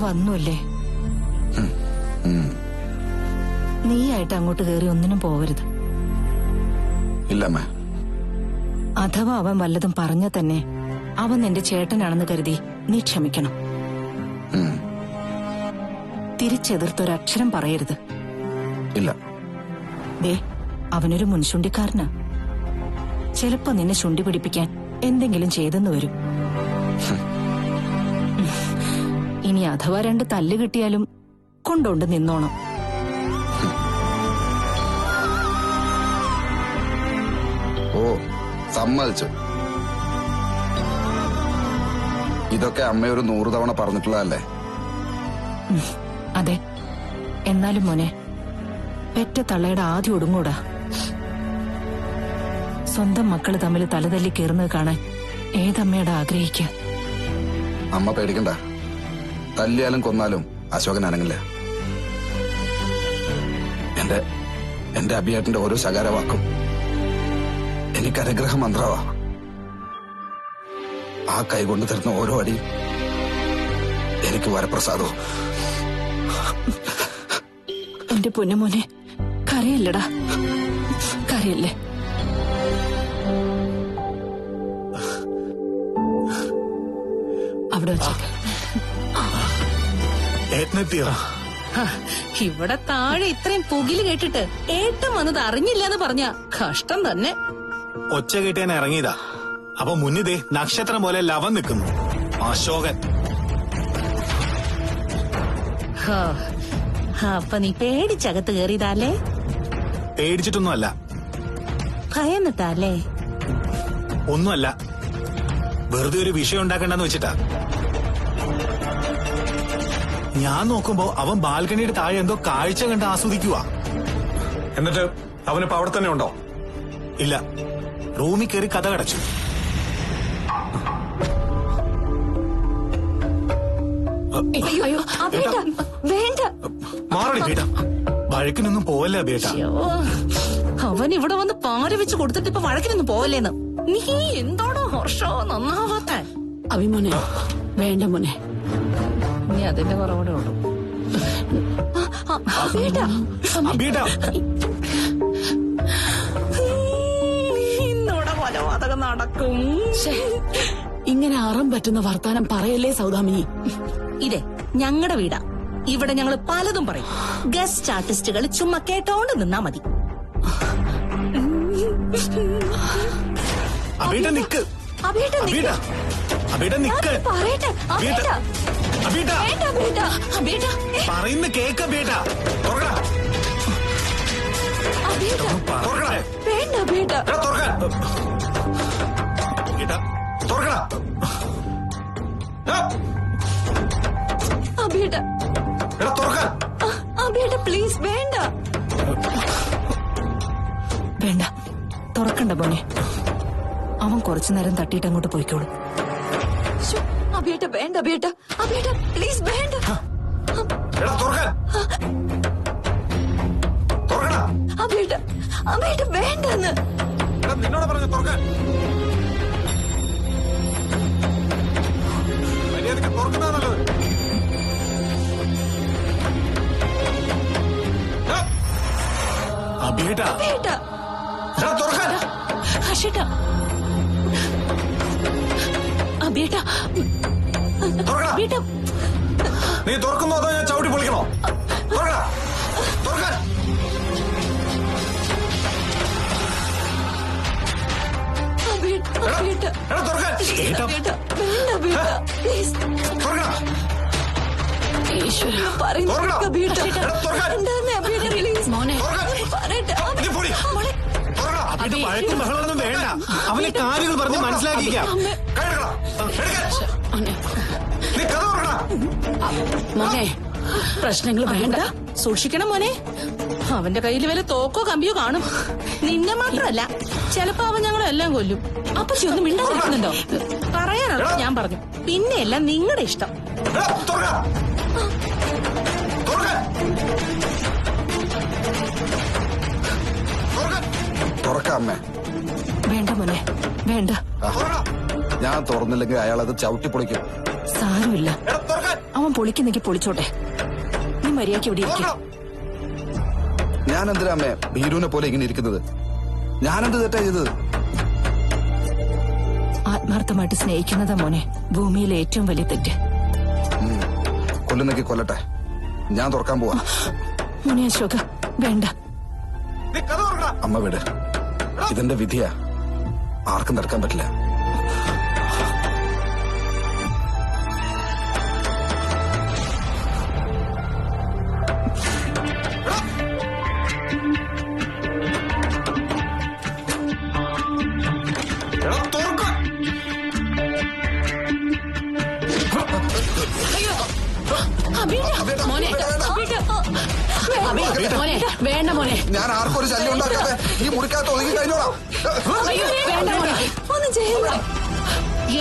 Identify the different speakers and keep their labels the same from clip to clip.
Speaker 1: വന്നുല്ലേ? നീയായിട്ട് അങ്ങോട്ട് കയറി ഒന്നിനും പോവരുത്.
Speaker 2: ഇല്ലമ്മ.
Speaker 1: അഥവാ അവൻ വല്ലതും പറഞ്ഞ തന്നെ അവൻ നിന്റെ ചേട്ടനാണെന്ന് കരുതി നീ ക്ഷമിക്കണം. തിരിച്ചെതിർത്തൊരക്ഷരം പറയരുത്.
Speaker 2: ഇല്ല.
Speaker 1: ദേ, അവനൊരു മുൻശുണ്ടിക്കാരനാ. ചിലപ്പോ നിന്നെ ശുണ്ടി പിടിപ്പിക്കാൻ എന്തെങ്കിലും ചെയ്തെന്ന് വരും. ഇനി അഥവാ 2 തല്ല് കിട്ടിയാലും കൊണ്ടോണ്ട് നിന്നോണം.
Speaker 2: ഓ, സമ്മതിച്ചു. ഇതൊക്കെ അമ്മ ഒരു 100 തവണ പറഞ്ഞിട്ടുള്ളതല്ലേ?
Speaker 1: അതെ. എന്നാലും മോനെ, പെറ്റ തള്ളയുടെ ആദ്യം ഒടുങ്ങൂടാ. സ്വന്തം മക്കള് തമ്മിൽ തലതല്ലി കയറുന്നത് കാണാൻ ഏതമ്മയുടെ ആഗ്രഹിക്കുക?
Speaker 2: അമ്മ പേടിക്കണ്ട. തല്ലിയാലും കൊന്നാലും അശോകൻ അനങ്ങില്ല. എന്റെ അഭിയേട്ടന്റെ ഓരോ ശകാരവാക്കും എനിക്ക് അനുഗ്രഹ മന്ത്രവാ. ആ കൈകൊണ്ട് തരുന്ന ഓരോ അടി എനിക്ക് വരപ്രസാദവും.
Speaker 1: എന്റെ പൊന്നുമോനെ, കരയില്ലടാ, കരയല്ലേ. അവിടെ വെച്ചേക്ക്.
Speaker 3: ഇവിടെ താഴെ ഇത്രയും പുകില് കേട്ടിട്ട് ഏട്ടൻ വന്നത് അറിഞ്ഞില്ലെന്ന് പറഞ്ഞ കഷ്ടം തന്നെ.
Speaker 4: ഒച്ച കേട്ടാൻ ഇറങ്ങിയതാ. അപ്പൊ മുന്നിതേ നക്ഷത്രം പോലെ ലവൻ നിൽക്കുന്നു അശോകൻ.
Speaker 3: അപ്പൊ നീ പേടിച്ചകത്ത് കേറിയതല്ലേ?
Speaker 4: പേടിച്ചിട്ടൊന്നുമല്ല.
Speaker 3: ഭയന്നിട്ടല്ലേ?
Speaker 4: ഒന്നുമല്ല, വെറുതെ ഒരു വിഷയം ഉണ്ടാക്കണ്ടെന്ന് വെച്ചിട്ടാ. ഞാൻ നോക്കുമ്പോ അവൻ ബാൽക്കണിയുടെ താഴെ എന്തോ കാഴ്ച കണ്ട് ആസ്വദിക്കുക.
Speaker 5: എന്നിട്ട് അവനിപ്പോ അവിടെ തന്നെ ഉണ്ടോ?
Speaker 4: ഇല്ല, റൂമിൽ കയറി കഥ കടച്ചു. മാറടി ബേട്ട, വഴക്കിനൊന്നും പോവല്ലേ ബേട്ട.
Speaker 3: അവൻ ഇവിടെ വന്ന് പാല് വെച്ച് കൊടുത്തിട്ട് ഇപ്പൊ വഴക്കിനൊന്നും പോവല്ലേന്ന്. നീ എന്താണോ ഹർഷോ നന്നാവാത്ത?
Speaker 6: അഭിമോനെ, വേണ്ട മോനെ,
Speaker 3: നീ അതിന്റെ കുറവോടെ ഉള്ളു. ഇന്നോടെ കൊലപാതകം നടക്കും.
Speaker 6: ഇങ്ങനെ അറം പറ്റുന്ന വർത്താനം പറയല്ലേ സൗദാമിനി.
Speaker 3: ഇതേ ഞങ്ങളുടെ വീടാ. ഇവിടെ ഞങ്ങള് പലതും പറയും. ഗസ്റ്റ് ആർട്ടിസ്റ്റുകൾ ചുമ്മാ കേട്ടോണ്ട് നിന്നാ മതി.
Speaker 4: പറയുന്ന കേക്ക ബേട്ട.
Speaker 3: പ്ലീസ് വേണ്ട.
Speaker 1: വേണ്ട, തുറക്കണ്ട മോനെ. അവൻ കുറച്ചുനേരം തട്ടിയിട്ട് അങ്ങോട്ട് പോയിക്കോളൂ.
Speaker 6: അബേട്ട വേണ്ട, ബേട്ട അബേട്ട പ്ലീസ് വേണ്ട. അബേട്ട അബേട്ട വേണ്ടെന്ന്
Speaker 5: നിന്നോട് പറഞ്ഞു തുറക്കാൻ. മര്യാദക്ക് തുറക്കുന്നതാ നല്ലത്.
Speaker 4: അബേട്ട
Speaker 5: തുറക്കാൻ. നീ തുറക്കുന്നോ അതോ ഞാൻ ചവിട്ടി പൊളിക്കണോ? തുറക്കാൻ.
Speaker 4: വഴക്കും ബഹളമൊന്നും വേണ്ട. അവനെ കാര്യങ്ങൾ പറഞ്ഞ് മനസ്സിലാക്കിക്കാം.
Speaker 6: മോനെ, പ്രശ്നങ്ങൾ വേണ്ട.
Speaker 3: സൂക്ഷിക്കണം മോനെ. അവന്റെ കയ്യിൽ വല്ല തോക്കോ കമ്പിയോ കാണും. നിന്നെ മാത്രല്ല, ചിലപ്പോ അവൻ ഞങ്ങളെല്ലാം കൊല്ലും.
Speaker 6: അപ്പച്ചി ഒന്നും മിണ്ടാതിരിക്കുന്നുണ്ടോ?
Speaker 3: പറയാനുള്ള ഞാൻ പറഞ്ഞു. പിന്നെയല്ല നിങ്ങളുടെ ഇഷ്ടം.
Speaker 2: തുറക്കാമ്മേ.
Speaker 1: വേണ്ട മോനെ, വേണ്ട.
Speaker 2: ഞാൻ തുറന്നില്ലെങ്കിൽ അയാളത് ചവിട്ടി പൊളിക്കും.
Speaker 1: സാരമില്ല, അവൻ പൊളിക്കുന്നെങ്കിൽ പൊളിച്ചോട്ടെ. നീ മര്യാദയ്ക്ക് ഇവിടെ ഇരിക്കും.
Speaker 2: ഞാൻ എന്തിനാ അമ്മേ ഭീരുവിനെ പോലെ ഇങ്ങനെ ഇരിക്കുന്നത്? ഞാനെന്ത് തെറ്റാ ചെയ്തത്?
Speaker 1: ആത്മാർത്ഥമായിട്ട് സ്നേഹിക്കുന്നതാ മോനെ ഭൂമിയിലെ ഏറ്റവും വലിയ തെറ്റ്.
Speaker 2: കൊല്ലുന്നെങ്കിൽ കൊല്ലട്ടെ, ഞാൻ തുറക്കാൻ പോവാ.
Speaker 1: മോനെ അശോക വേണ്ട.
Speaker 5: നീ കഥ തുറക്കടാ.
Speaker 2: അമ്മ വിട്, ഇതെന്റെ വിധിയാ, ആർക്കും തടുക്കാൻ പറ്റില്ല.
Speaker 5: എടാ, തുറക്ക്.
Speaker 3: മോനെ മോനെ വേണ്ട മോനെ.
Speaker 2: ഞാൻ ആർക്കും ഒരു ശല്യം ഉണ്ടാക്കാതെ ഈ മുറിക്കകത്ത് ഒതുങ്ങി കഴിഞ്ഞോളാം.
Speaker 3: അയ്യോ വേണ്ട മോനെ.
Speaker 6: ഒന്നും ചെയ്യില്ല.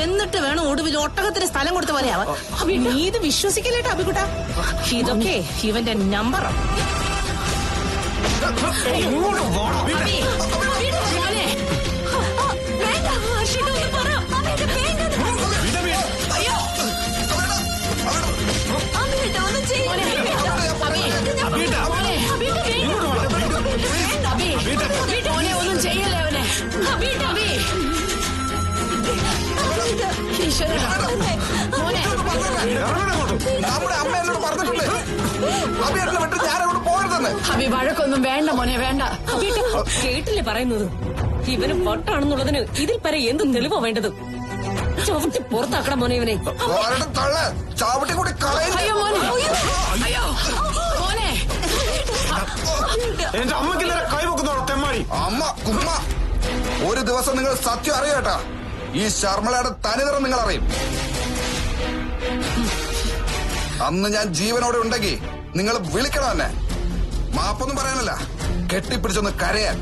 Speaker 3: എന്നിട്ട് വേണം ഒടുവിൽ ഒട്ടകത്തിന് സ്ഥലം കൊടുത്ത പോലെയാവാ. നീ ഇത് വിശ്വസിക്കല്ലേട്ടോ അഭികുട്ട. ഇതൊക്കെ ഇവന്റെ നമ്പറാ.
Speaker 5: ഇങ്ങോട്ട് വാടാ.
Speaker 3: മോനെ
Speaker 6: വേണ്ട ഹർഷിത ഒന്ന് പറ. അബിയേട്ട വേണ്ടത്. അബിയേട്ട ഒന്നും ചെയ്യില്ല.
Speaker 3: മോനെ ഒന്നും ചെയ്യല്ലേ അവനെ. മോനെ
Speaker 2: നമ്മുടെ അമ്മ എന്നോട് പറഞ്ഞിട്ടുണ്ട് അഭിയേട്ടനെ വിട്ട് ഞാൻ അങ്ങോട്ട് പോകരുതെന്ന്.
Speaker 3: അഭി വഴക്കൊന്നും വേണ്ട മോനെ വേണ്ട.
Speaker 7: കേട്ടില്ലേ പറയുന്നത്? ഇവന് പൊട്ടാണെന്നുള്ളതിന് ഇതിൽ പര എന്ത് തെളിവാ വേണ്ടത്? ചവിട്ടി പുറത്താക്കണം മോനെ ഇവനെ.
Speaker 2: ഒരെണ്ണം തള്ള്, ചവിട്ടി കൂടി കളയില്ല.
Speaker 3: അയ്യോ മോനെ അയ്യോ മോനെ.
Speaker 5: എന്റെ അമ്മയ്ക്ക് നേരെ കൈവെക്കുന്നോ തെമ്മാടി?
Speaker 2: അമ്മ കുമ്മ, ഒരു ദിവസം നിങ്ങൾ സത്യം അറിയാട്ടാ. ഈ ശർമ്മളയുടെ തനിനിറം നിങ്ങൾ അറിയും. അന്ന് ഞാൻ ജീവനോടെ ഉണ്ടെങ്കിൽ നിങ്ങൾ വിളിക്കണം എന്നെ. മാപ്പൊന്നും പറയാനല്ല, കെട്ടിപ്പിടിച്ചൊന്ന് കരയാൻ.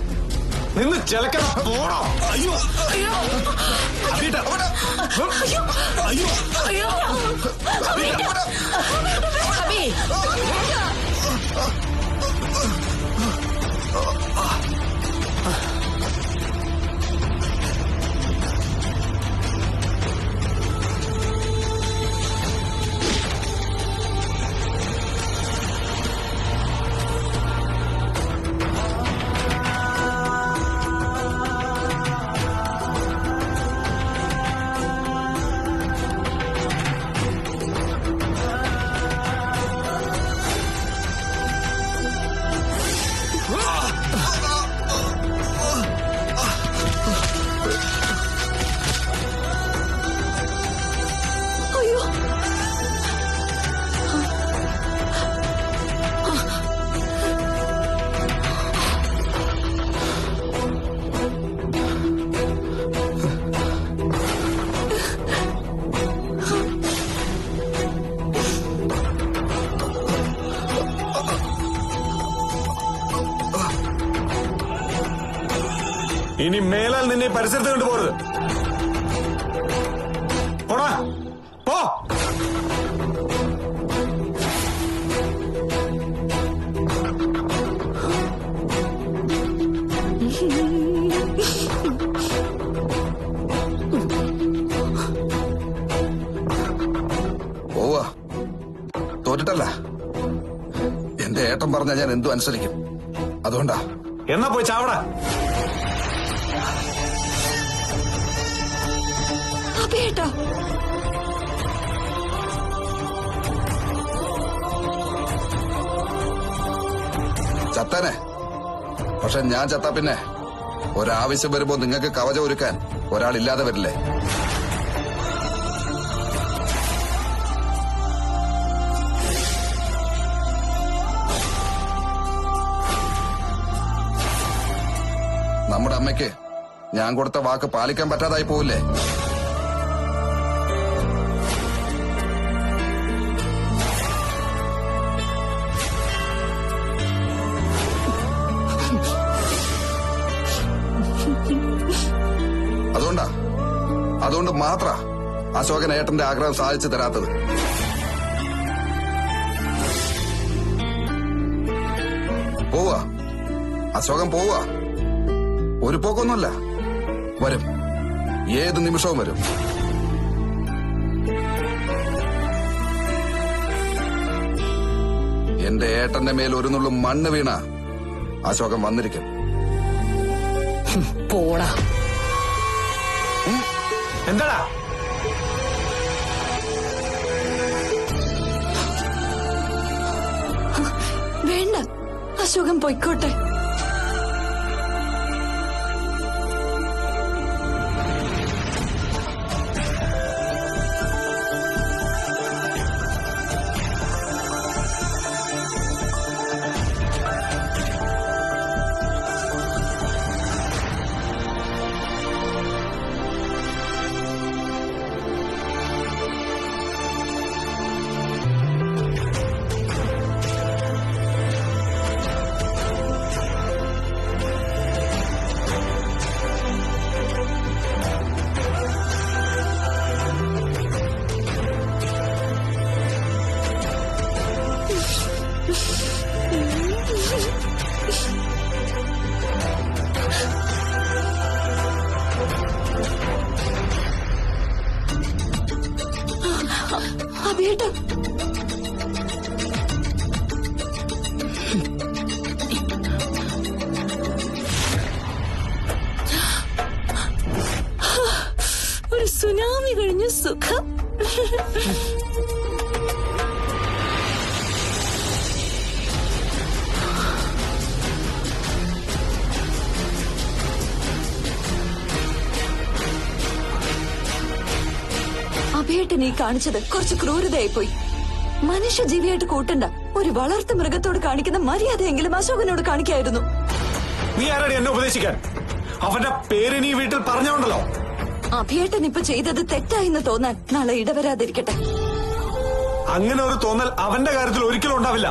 Speaker 5: നിന്ന് ചിലക്കണം. പോടാ. അയ്യോ
Speaker 3: അയ്യോ
Speaker 5: അബീട്ട.
Speaker 3: അയ്യോ അയ്യോ അഭി
Speaker 5: ഇനി മേലാൽ നിന്നെ ഈ പരിസരത്ത് കണ്ടുപോകരുത്. പോടാ പോ.
Speaker 2: പോവാ, തോറ്റിട്ടല്ല. എന്റെ ഏട്ടൻ പറഞ്ഞാൽ ഞാൻ എന്തും അനുസരിക്കും. അതുകൊണ്ടാ.
Speaker 5: എന്നാ പോയി ചാവടാ.
Speaker 6: അബിയേട്ട
Speaker 2: ചത്താനെ. പക്ഷെ ഞാൻ ചത്താ പിന്നെ ഒരാവശ്യം വരുമ്പോ നിങ്ങൾക്ക് കവചം ഒരുക്കാൻ ഒരാളില്ലാതെ വരില്ലേ? നമ്മുടെ അമ്മയ്ക്ക് ഞാൻ കൊടുത്ത വാക്ക് പാലിക്കാൻ പറ്റാതായി പോവില്ലേ? അതുകൊണ്ട് മാത്ര അശോകൻ ഏട്ടന്റെ ആഗ്രഹം സാധിച്ചു തരാത്തത്. പോവാ, അശോകൻ പോവാ. ഒരു പോക്കൊന്നുമല്ല, വരും. ഏത് നിമിഷവും വരും. എന്റെ ഏട്ടന്റെ മേൽ ഒരു നുള്ളു മണ്ണ് വീണ അശോകൻ വന്നിരിക്കും.
Speaker 3: പോടാ.
Speaker 5: എന്താടാ?
Speaker 6: വേണ്ട, അശോകൻ പൊയ്ക്കോട്ടെ. അഭിയേട്ടാ,
Speaker 3: ഒരു സുനാമി കഴിഞ്ഞ സുഖം.
Speaker 6: അഭിയേട്ടൻ ഈ കാണിച്ചത് കുറച്ച് ക്രൂരതയായിപ്പോയി. മനുഷ്യജീവിയായിട്ട് കൂട്ടണ്ട, ഒരു വളർത്തു മൃഗത്തോട് കാണിക്കുന്ന മര്യാദയെങ്കിലും അശോകനോട് കാണിക്കായിരുന്നു.
Speaker 5: നീ ആരാടി എന്നെ ഉപദേശിക്കാൻ? അവന്റെ പേര് നീ വീട്ടിൽ പറഞ്ഞോണ്ടല്ലോ.
Speaker 6: അഭിയേട്ടൻ ഇപ്പൊ ചെയ്തത് തെറ്റായെന്ന് തോന്നാൻ നാളെ ഇടവരാതിരിക്കട്ടെ.
Speaker 5: അങ്ങനെ ഒരു തോന്നൽ അവന്റെ കാര്യത്തിൽ ഒരിക്കലും ഉണ്ടാവില്ല.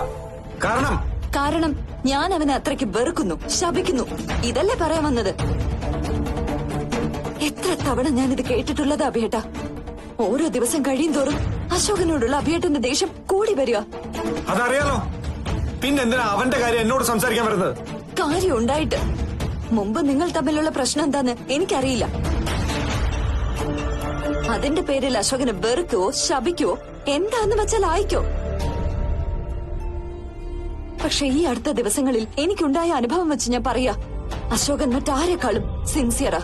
Speaker 6: കാരണം ഞാൻ അവനെ അത്രയ്ക്ക് വെറുക്കുന്നു, ശപിക്കുന്നു. ഇതല്ലേ പറയാൻ വന്നത്? എത്ര തവണ ഞാനിത് കേട്ടിട്ടുള്ളത് അഭിയേട്ട. ഓരോ ദിവസം കഴിയും തോറും അശോകനോടുള്ള അഭിയേട്ടന്റെ ദേഷ്യം കൂടി വരിക.
Speaker 5: അതറിയാലോ, പിന്നെന്തിനാ അവന്റെ കാര്യം എന്നോട് സംസാരിക്കാൻ വരുന്നത്?
Speaker 6: കാര്യം ഉണ്ടായിട്ട് മുമ്പ് നിങ്ങൾ തമ്മിലുള്ള പ്രശ്നം എന്താന്ന് എനിക്കറിയില്ല. അതിന്റെ പേരിൽ അശോകനെ വെറുക്കോ ശപിക്കോ എന്താന്ന് വെച്ചാൽ ആയിക്കോ. പക്ഷെ ഈ അടുത്ത ദിവസങ്ങളിൽ എനിക്കുണ്ടായ അനുഭവം വെച്ച് ഞാൻ പറയാ, അശോകൻ മറ്റാരെക്കാളും സിൻസിയറാ.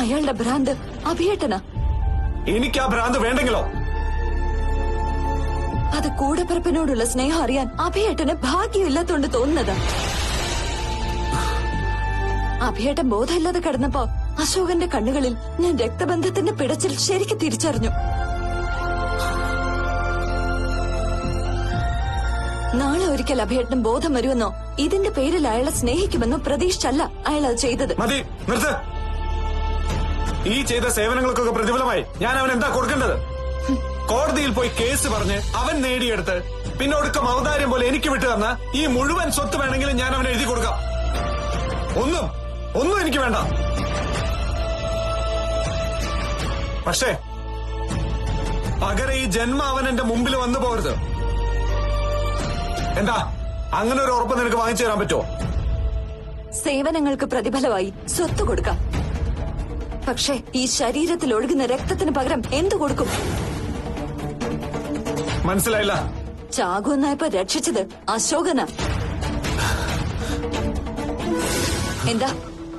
Speaker 6: അയാളുടെ ഭ്രാന്ത് അഭിയേട്ടനാ.
Speaker 5: എനിക്ക് ആ ഭ്രാന്ത് വേണ്ടെങ്കിലോ?
Speaker 6: അത് കൂടപ്പിറപ്പിനോടുള്ള സ്നേഹം അറിയാൻ അഭിയേട്ടന് ഭാഗ്യമില്ലാത്തോണ്ട് തോന്നുന്നതാ. അഭിയേട്ടൻ ബോധമില്ലാതെ കിടന്നപ്പോ അശോകന്റെ കണ്ണുകളിൽ ഞാൻ രക്തബന്ധത്തിന്റെ പിടച്ചിൽ ശരിക്ക് തിരിച്ചറിഞ്ഞു. നാളെ ഒരിക്കൽ അഭിയേട്ടൻ ബോധം വരുമെന്നോ ഇതിന്റെ പേരിൽ അയാളെ സ്നേഹിക്കുമെന്നോ പ്രതീക്ഷിച്ചല്ല അയാൾ അത് ചെയ്തത്.
Speaker 5: മതി, നിർത്ത്. ഈ ചെയ്ത സേവനങ്ങൾക്കൊക്കെ പ്രതിഫലമായി ഞാൻ അവൻ എന്താ കൊടുക്കേണ്ടത്? കോടതിയിൽ പോയി കേസ് പറഞ്ഞ് അവൻ നേടിയെടുത്ത് പിന്നെ ഒടുക്കം അവതാരം പോലെ എനിക്ക് വിട്ടു തന്ന ഈ മുഴുവൻ സ്വത്ത് വേണമെങ്കിലും ഞാൻ അവൻ എഴുതി കൊടുക്കാം. ഒന്നും എനിക്ക് വേണ്ട. പക്ഷേ പകരം ഈ ജന്മം അവൻ എന്റെ മുമ്പിൽ വന്നു പോകരുത്. എന്താ, അങ്ങനെ ഒരു ഉറപ്പ് നിനക്ക് വാങ്ങിച്ചു തരാൻ പറ്റുമോ?
Speaker 6: സേവനങ്ങൾക്ക് പ്രതിഫലമായി സ്വത്ത് കൊടുക്കാം. പക്ഷേ ഈ ശരീരത്തിൽ ഒഴുകുന്ന രക്തത്തിന് പകരം എന്തു കൊടുക്കും?
Speaker 5: മനസ്സിലായില്ല?
Speaker 6: ചാകുവെന്നായപ്പോ രക്ഷിച്ചത് അശോകന. എന്താ,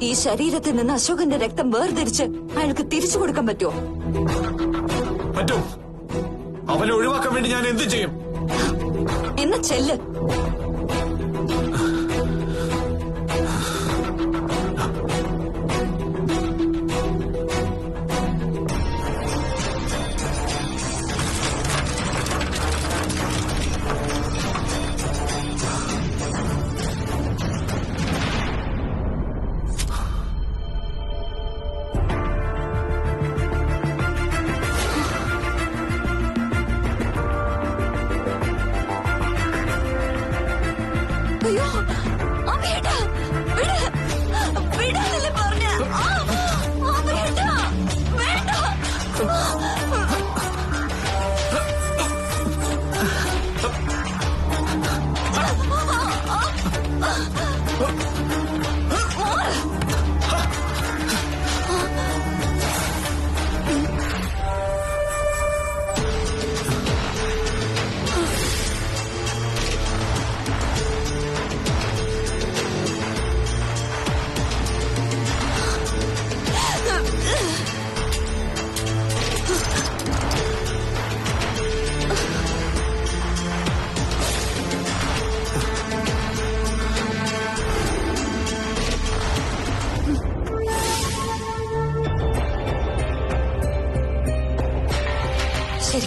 Speaker 6: ഈ ശരീരത്തിൽ നിന്ന് അശോകന്റെ രക്തം വേർതിരിച്ച് അയാൾക്ക് തിരിച്ചു കൊടുക്കാൻ പറ്റുമോ?
Speaker 5: പറ്റും. അവനെ ഒഴിവാക്കാൻ വേണ്ടി ഞാൻ എന്ത് ചെയ്യും?
Speaker 6: എന്ന് ചെല്ല്.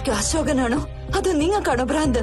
Speaker 6: ശരിക്കും അശോകനാണോ അതോ നിങ്ങൾക്കാണോ ഭ്രാന്ത്?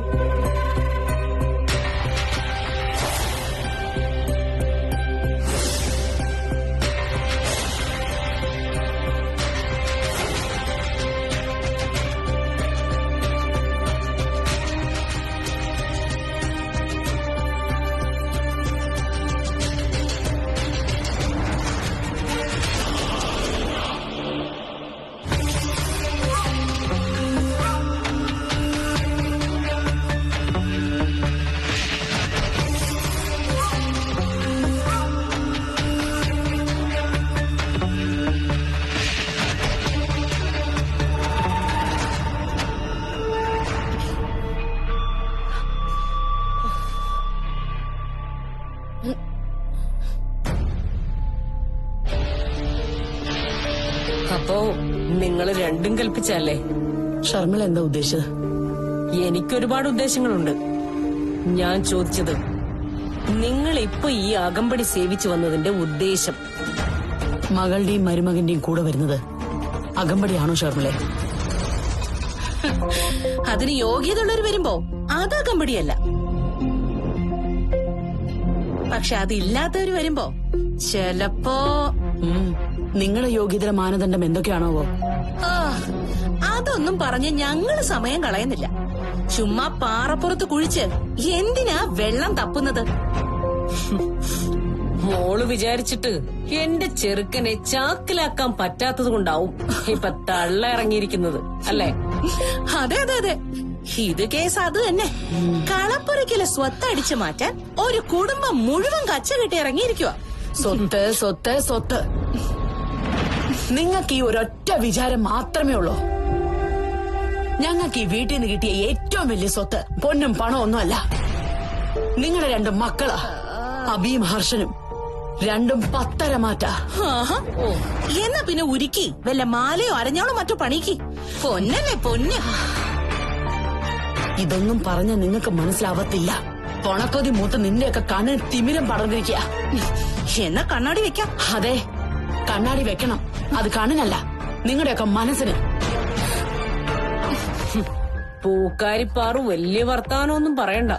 Speaker 7: അപ്പോ നിങ്ങൾ രണ്ടും കൽപ്പിച്ചല്ലേ?
Speaker 3: ഷർമിള എന്താ ഉദ്ദേശിച്ചത്?
Speaker 7: എനിക്കൊരുപാട് ഉദ്ദേശങ്ങളുണ്ട്. ഞാൻ ചോദിച്ചത് നിങ്ങൾ ഇപ്പൊ ഈ അകമ്പടി സേവിച്ചു വന്നതിന്റെ ഉദ്ദേശം.
Speaker 3: മകളുടെയും മരുമകന്റെയും കൂടെ വരുന്നത് അകമ്പടിയാണോ ഷർമിളെ?
Speaker 8: അതിന് യോഗ്യതയുള്ളവർ വരുമ്പോ അത് അകമ്പടിയല്ല. പക്ഷെ അതില്ലാത്തവര് വരുമ്പോ ചെലപ്പോ
Speaker 3: നിങ്ങളുടെ യോഗ്യതയുടെ മാനദണ്ഡം എന്തൊക്കെയാണോവോ?
Speaker 8: ആ, അതൊന്നും പറഞ്ഞ് ഞങ്ങള് സമയം കളയുന്നില്ല. ചുമ്മാ പാറപ്പുറത്ത് കുഴിച്ച് എന്തിനാ വെള്ളം തപ്പുന്നത്?
Speaker 7: മോള് വിചാരിച്ചിട്ട് എന്റെ ചെറുക്കനെ ചാക്കിലാക്കാൻ പറ്റാത്തത് കൊണ്ടാവും ഇപ്പൊ തള്ള ഇറങ്ങിയിരിക്കുന്നത് അല്ലേ?
Speaker 8: അതെ അതെ അതെ, ഇത് കേസ് അത് തന്നെ. കളപ്പുരയ്ക്കിലെ സ്വത്ത് അടിച്ചു മാറ്റാൻ ഒരു കുടുംബം മുഴുവൻ കച്ച കെട്ടി ഇറങ്ങിയിരിക്കുക.
Speaker 3: സ്വത്ത് സ്വത്ത് സ്വത്ത്. നിങ്ങൾക്ക് ഈ ഒരൊറ്റ വിചാരം മാത്രമേ ഉള്ളൂ. ഞങ്ങൾക്ക് ഈ വീട്ടിൽ നിന്ന് കിട്ടിയ ഏറ്റവും വലിയ സ്വത്ത് പൊന്നും പണവും ഒന്നുമല്ല. നിങ്ങളുടെ രണ്ട് മക്കളാ, അബിയും ഹർഷനും. രണ്ടും പത്തരമാറ്റ.
Speaker 8: എന്നാ പിന്നെ ഉരുക്കി വല്ല മാലയോ അരഞ്ഞാളോ മറ്റോ പണിക്ക്. പൊന്നല്ലേ പൊന്ന്.
Speaker 3: ഇതൊന്നും പറഞ്ഞ നിങ്ങൾക്ക് മനസ്സിലാവത്തില്ല. പൊണക്കൊതി മൂത്ത് നിന്റെയൊക്കെ കണ്ണിന് തിമിരം പടർന്നിരിക്കുക.
Speaker 8: എന്നാ കണ്ണാടി വെക്കാം.
Speaker 3: അതെ, കണ്ണാടി വെക്കണം. അത് കണ്ണിനല്ല, നിങ്ങളുടെയൊക്കെ മനസ്സിന്.
Speaker 7: പൂക്കാരിപ്പാറു വലിയ വർത്താനമൊന്നും പറയണ്ട.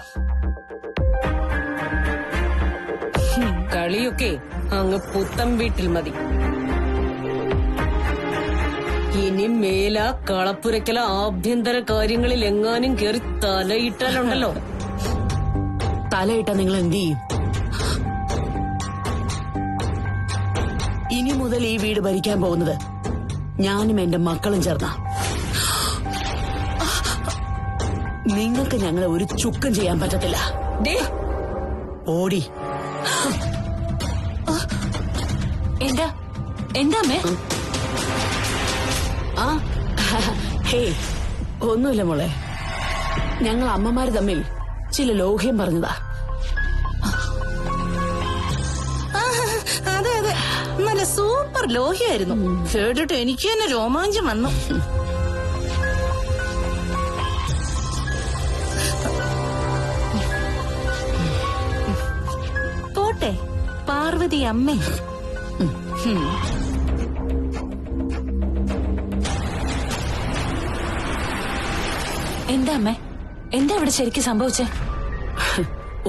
Speaker 7: കളിയൊക്കെ അങ്ങ് പുത്തം വീട്ടിൽ മതി. ഇനി മേല കളപ്പുരയ്ക്കല ആഭ്യന്തര കാര്യങ്ങളിൽ എങ്ങാനും കയറി തലയിട്ടാലുണ്ടല്ലോ.
Speaker 3: തലയിട്ട നിങ്ങൾ എന്ത് ചെയ്യും? ഇനി മുതൽ ഈ വീട് ഭരിക്കാൻ പോകുന്നത് ഞാനും എന്റെ മക്കളും ചേർന്ന. നിങ്ങൾക്ക് ഞങ്ങളെ ഒരു ചുക്കും ചെയ്യാൻ പറ്റത്തില്ല. ഓടി.
Speaker 6: എന്താ എന്താ അമ്മേ?
Speaker 3: ആ ഹേ, ഒന്നുമില്ല മോളെ. ഞങ്ങൾ അമ്മമാര് തമ്മിൽ ചില ലോഹ്യം പറഞ്ഞതാ.
Speaker 8: അതെ അതെ, നല്ല സൂപ്പർ ലോഹിയായിരുന്നു. കേട്ടിട്ട് എനിക്ക് തന്നെ രോമാഞ്ചം വന്നു. പോട്ടെ പാർവതി അമ്മേ.
Speaker 6: എന്താ അമ്മേ? എന്താ ഇവിടെ ശരിക്കും സംഭവിച്ചേ?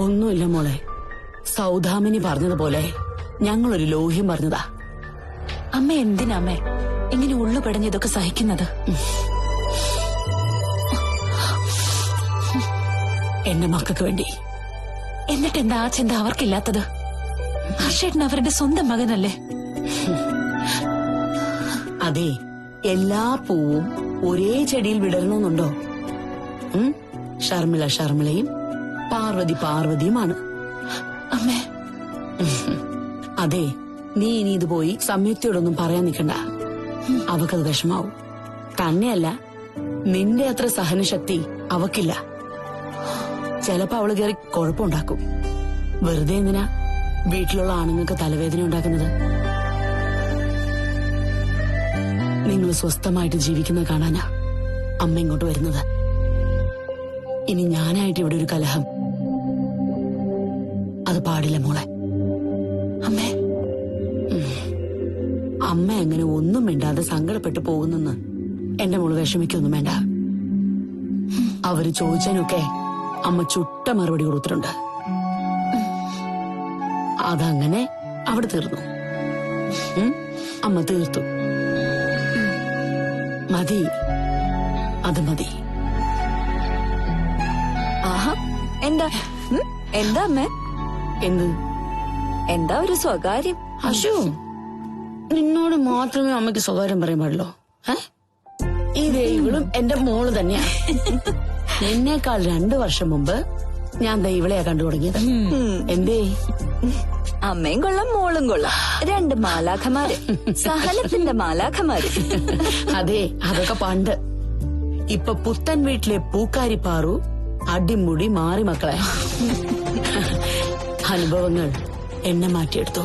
Speaker 3: ഒന്നുമില്ല മോളെ. സൗദാമിനി പറഞ്ഞതുപോലെ ഞങ്ങളൊരു ലോഹ്യം പറഞ്ഞതാ.
Speaker 6: അമ്മ എന്തിനാ അമ്മേ ഇങ്ങനെ ഉള്ളു പടഞ്ഞതൊക്കെ സഹിക്കുന്നത്?
Speaker 3: എന്റെ മക്കൾക്ക് വേണ്ടി.
Speaker 6: എന്നിട്ട് എന്താ ആ ചിന്ത അവർക്കില്ലാത്തത്? ഹർഷേട്ടൻ അവരുടെ സ്വന്തം മകനല്ലേ?
Speaker 3: അതെ, എല്ലാ പൂവും ഒരേ ചെടിയിൽ വിടരണമെന്നുണ്ടോ? ഷർമിള ഷർമിളയും പാർവതി പാർവതിയുമാണ്.
Speaker 6: അമ്മേ,
Speaker 3: അതെ, നീ ഇനി ഇത് പോയി സംയുക്തയോടൊന്നും പറയാൻ നിൽക്കണ്ട. അവക്കത് വിഷമാവും. തന്നെയല്ല, നിന്റെ അത്ര സഹനശക്തി അവക്കില്ല. ചിലപ്പോ അവള് കയറി കുഴപ്പമുണ്ടാക്കും. വെറുതെ എന്തിനാ വീട്ടിലുള്ള ആണുങ്ങൾക്ക് തലവേദന ഉണ്ടാക്കുന്നത്? നിങ്ങൾ സ്വസ്ഥമായിട്ട് ജീവിക്കുന്നത് കാണാനാ അമ്മ ഇങ്ങോട്ട് വരുന്നത്. ഇനി ഞാനായിട്ട് ഇവിടെ ഒരു കലഹം, അത് പാടില്ല മോളെ.
Speaker 6: അമ്മേ,
Speaker 3: അമ്മ എങ്ങനെ ഒന്നും മിണ്ടാതെ സങ്കടപ്പെട്ടു പോകുന്നെന്ന് എന്റെ മോള് വിഷമിക്കൊന്നും വേണ്ട. അവര് ചോദിച്ചതിനൊക്കെ അമ്മ ചുട്ട മറുപടി കൊടുത്തിട്ടുണ്ട്. അതങ്ങനെ അവിടെ തീർന്നു. അമ്മ തീർത്തു. മതി, അത് മതി.
Speaker 6: ആഹാ, എന്താ എന്താ അമ്മേ?
Speaker 3: എന്ത്?
Speaker 6: എന്താ ഒരു സ്വകാര്യം?
Speaker 3: അശു, നിന്നോട് മാത്രമേ അമ്മയ്ക്ക് സ്വകാര്യം പറയാൻ പാടുള്ളൂ. ഇതേ ഇവളും എന്റെ മോള് തന്നെയാ. നിന്നേക്കാൾ 2 വർഷം മുമ്പ് ഞാൻ ദേ ഇവളെയാ കണ്ടു തുടങ്ങിയത്. എന്തേ?
Speaker 6: അമ്മയും കൊള്ളാം, മോളും കൊള്ളാം. 2 മാലാഖമാര്, സഹലത്തിന്റെ മാലാഖമാര്.
Speaker 3: അതെ, അതൊക്കെ പണ്ട്. ഇപ്പൊ പുത്തൻ വീട്ടിലെ പൂക്കാരി പാറു അടിമുടി മാറി മക്കളെ. അനുഭവങ്ങൾ എന്നെ മാറ്റിയെടുത്തു.